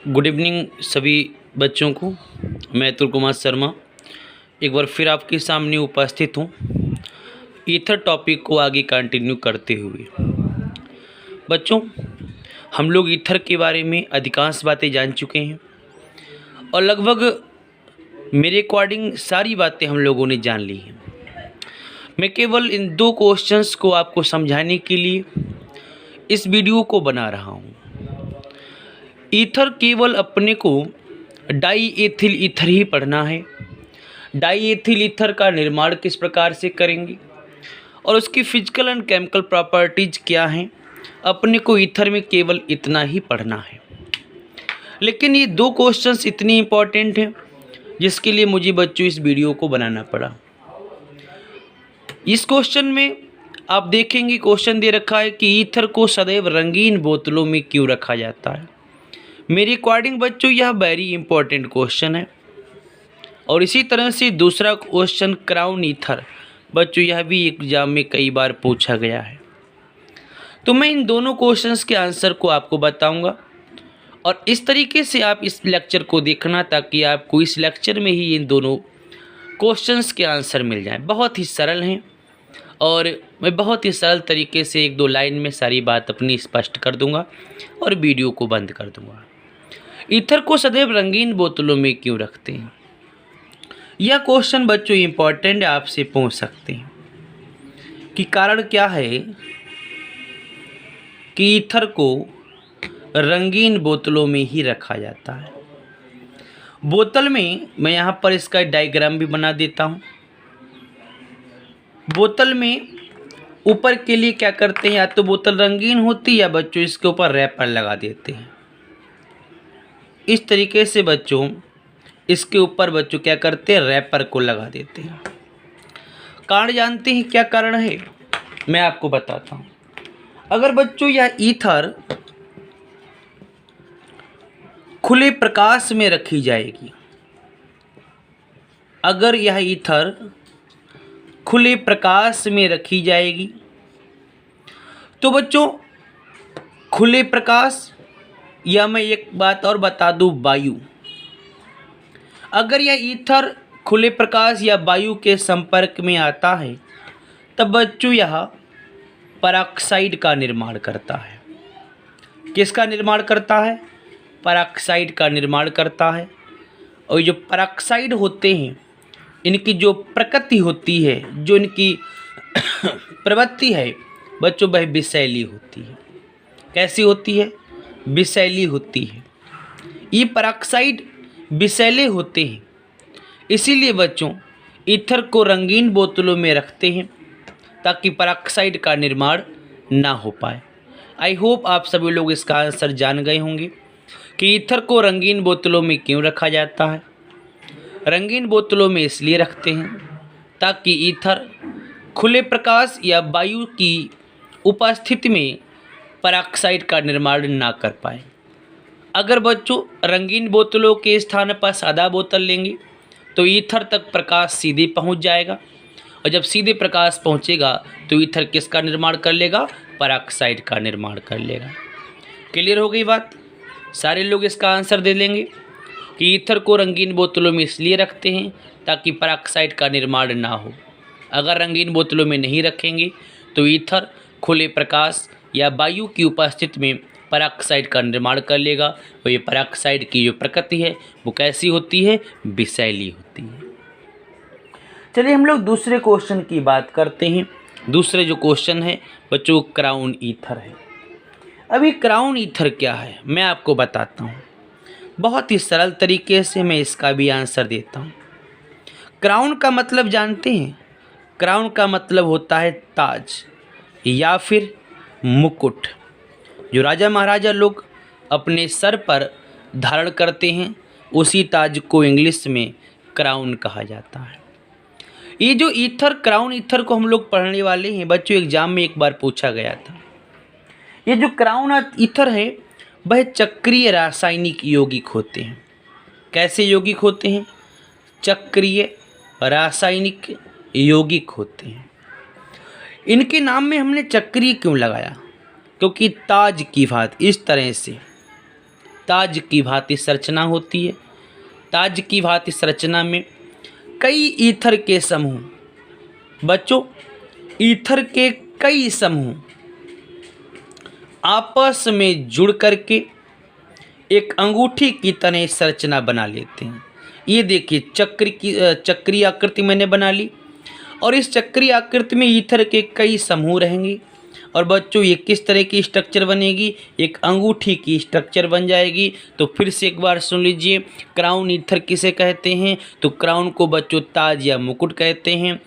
Good evening सभी बच्चों को। मैं अतुल कुमार शर्मा एक बार फिर आपके सामने उपस्थित हूँ ईथर टॉपिक को आगे कंटिन्यू करते हुए। बच्चों, हम लोग ईथर के बारे में अधिकांश बातें जान चुके हैं और लगभग मेरे अकॉर्डिंग सारी बातें हम लोगों ने जान ली हैं। मैं केवल इन दो क्वेश्चंस को आपको समझाने के लिए इस वीडियो को बना रहा हूँ। ईथर केवल अपने को डाई एथिल ईथर ही पढ़ना है। डाई एथिल ईथर का निर्माण किस प्रकार से करेंगे और उसकी फिजिकल एंड केमिकल प्रॉपर्टीज क्या हैं, अपने को ईथर में केवल इतना ही पढ़ना है। लेकिन ये दो क्वेश्चंस इतने इम्पॉर्टेंट हैं जिसके लिए मुझे बच्चों इस वीडियो को बनाना पड़ा। इस क्वेश्चन में आप देखेंगे क्वेश्चन दे रखा है कि ईथर को सदैव रंगीन बोतलों में क्यों रखा जाता है। मेरे अकॉर्डिंग बच्चों यह वेरी इंपॉर्टेंट क्वेश्चन है। और इसी तरह से दूसरा क्वेश्चन क्राउन ईथर, बच्चों यह भी एग्जाम में कई बार पूछा गया है। तो मैं इन दोनों क्वेश्चंस के आंसर को आपको बताऊंगा और इस तरीके से आप इस लेक्चर को देखना ताकि आपको इस लेक्चर में ही इन दोनों क्वेश्चंस के आंसर मिल जाएं। बहुत ही सरल हैं और मैं बहुत ही सरल तरीके से एक दो लाइन में सारी बात अपनी स्पष्ट कर दूंगा और वीडियो को बंद कर दूंगा। ईथर को सदैव रंगीन बोतलों में क्यों रखते हैं, यह क्वेश्चन बच्चों इम्पॉर्टेंट आपसे पूछ सकते हैं कि कारण क्या है कि ईथर को रंगीन बोतलों में ही रखा जाता है। बोतल में मैं यहाँ पर इसका डायग्राम भी बना देता हूँ। बोतल में ऊपर के लिए क्या करते हैं, या तो बोतल रंगीन होती है या बच्चों इसके ऊपर रैपर लगा देते हैं। इस तरीके से बच्चों इसके ऊपर बच्चों क्या करते हैं, रैपर को लगा देते हैं। कारण जानते हैं क्या कारण है, मैं आपको बताता हूँ। अगर बच्चों यह ईथर खुले प्रकाश में रखी जाएगी, अगर यह ईथर खुले प्रकाश में रखी जाएगी तो बच्चों खुले प्रकाश, या मैं एक बात और बता दूं, वायु, अगर यह ईथर खुले प्रकाश या वायु के संपर्क में आता है तब बच्चों यह पेरोक्साइड का निर्माण करता है। किसका निर्माण करता है, पेरोक्साइड का निर्माण करता है। और जो पेरोक्साइड होते हैं इनकी जो प्रकृति होती है, जो इनकी प्रवृत्ति है बच्चों, वह विषैली होती है। कैसी होती है, विषैली होती है। ये पेरोक्साइड विषैले होते हैं, इसीलिए बच्चों ईथर को रंगीन बोतलों में रखते हैं ताकि पेरोक्साइड का निर्माण ना हो पाए। आई होप आप सभी लोग इसका आंसर जान गए होंगे कि ईथर को रंगीन बोतलों में क्यों रखा जाता है। रंगीन बोतलों में इसलिए रखते हैं ताकि ईथर खुले प्रकाश या वायु की उपस्थिति में पेरोक्साइड का निर्माण ना कर पाए। अगर बच्चों रंगीन बोतलों के स्थान पर सादा बोतल लेंगे तो ईथर तक प्रकाश सीधे पहुंच जाएगा और जब सीधे प्रकाश पहुंचेगा तो ईथर किसका निर्माण कर लेगा, पेरोक्साइड का निर्माण कर लेगा। क्लियर हो गई बात, सारे लोग इसका आंसर दे लेंगे कि ईथर को रंगीन बोतलों में इसलिए रखते हैं ताकि पेरोक्साइड का निर्माण ना हो। अगर रंगीन बोतलों में नहीं रखेंगे तो ईथर खुले प्रकाश या वायु की उपस्थिति में पेरोक्साइड का निर्माण कर लेगा और ये पेरोक्साइड की जो प्रकृति है वो कैसी होती है, विषैली होती है। चलिए हम लोग दूसरे क्वेश्चन की बात करते हैं। दूसरे जो क्वेश्चन है बच्चों क्राउन ईथर है। अभी क्राउन ईथर क्या है मैं आपको बताता हूँ। बहुत ही सरल तरीके से मैं इसका भी आंसर देता हूँ। क्राउन का मतलब जानते हैं, क्राउन का मतलब होता है ताज या फिर मुकुट। जो राजा महाराजा लोग अपने सर पर धारण करते हैं उसी ताज को इंग्लिश में क्राउन कहा जाता है। ये जो ईथर, क्राउन ईथर को हम लोग पढ़ने वाले हैं बच्चों, एग्जाम में एक बार पूछा गया था। ये जो क्राउन ईथर है वह चक्रीय रासायनिक यौगिक होते हैं। कैसे यौगिक होते हैं, चक्रीय रासायनिक यौगिक होते हैं। इनके नाम में हमने चक्रीय क्यों लगाया, क्योंकि ताज की बात इस तरह से ताज की भांति संरचना होती है। ताज की भांति संरचना में कई ईथर के समूह, बच्चों ईथर के कई समूह आपस में जुड़ करके एक अंगूठी की तरह संरचना बना लेते हैं। ये देखिए चक्रीय आकृति मैंने बना ली और इस चक्रीय आकृति में ईथर के कई समूह रहेंगे। और बच्चों ये किस तरह की स्ट्रक्चर बनेगी, एक अंगूठी की स्ट्रक्चर बन जाएगी। तो फिर से एक बार सुन लीजिए, क्राउन ईथर किसे कहते हैं, तो क्राउन को बच्चों ताज या मुकुट कहते हैं।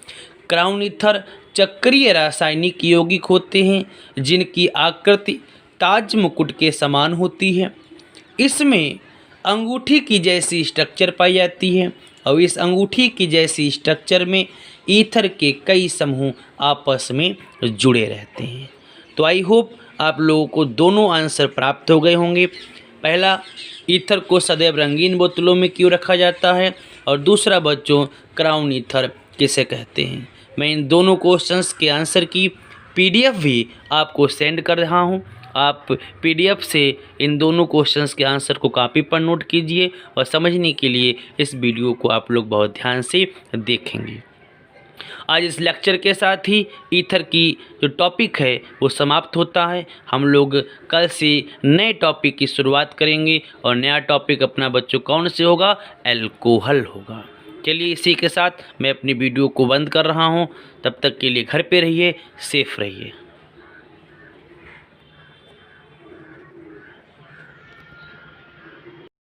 क्राउन ईथर चक्रीय रासायनिक यौगिक होते हैं जिनकी आकृति ताज मुकुट के समान होती है। इसमें अंगूठी की जैसी स्ट्रक्चर पाई जाती है और इस अंगूठी की जैसी स्ट्रक्चर में ईथर के कई समूह आपस में जुड़े रहते हैं। तो आई होप आप लोगों को दोनों आंसर प्राप्त हो गए होंगे। पहला, ईथर को सदैव रंगीन बोतलों में क्यों रखा जाता है, और दूसरा बच्चों क्राउन ईथर किसे कहते हैं। मैं इन दोनों क्वेश्चंस के आंसर की पीडीएफ भी आपको सेंड कर रहा हूं। आप पीडीएफ से इन दोनों क्वेश्चंस के आंसर को कॉपी पर नोट कीजिए और समझने के लिए इस वीडियो को आप लोग बहुत ध्यान से देखेंगे। आज इस लेक्चर के साथ ही ईथर की जो टॉपिक है वो समाप्त होता है। हम लोग कल से नए टॉपिक की शुरुआत करेंगे और नया टॉपिक अपना बच्चों कौन से होगा, एल्कोहल होगा। चलिए इसी के साथ मैं अपनी वीडियो को बंद कर रहा हूँ। तब तक के लिए घर पे रहिए, सेफ रहिए।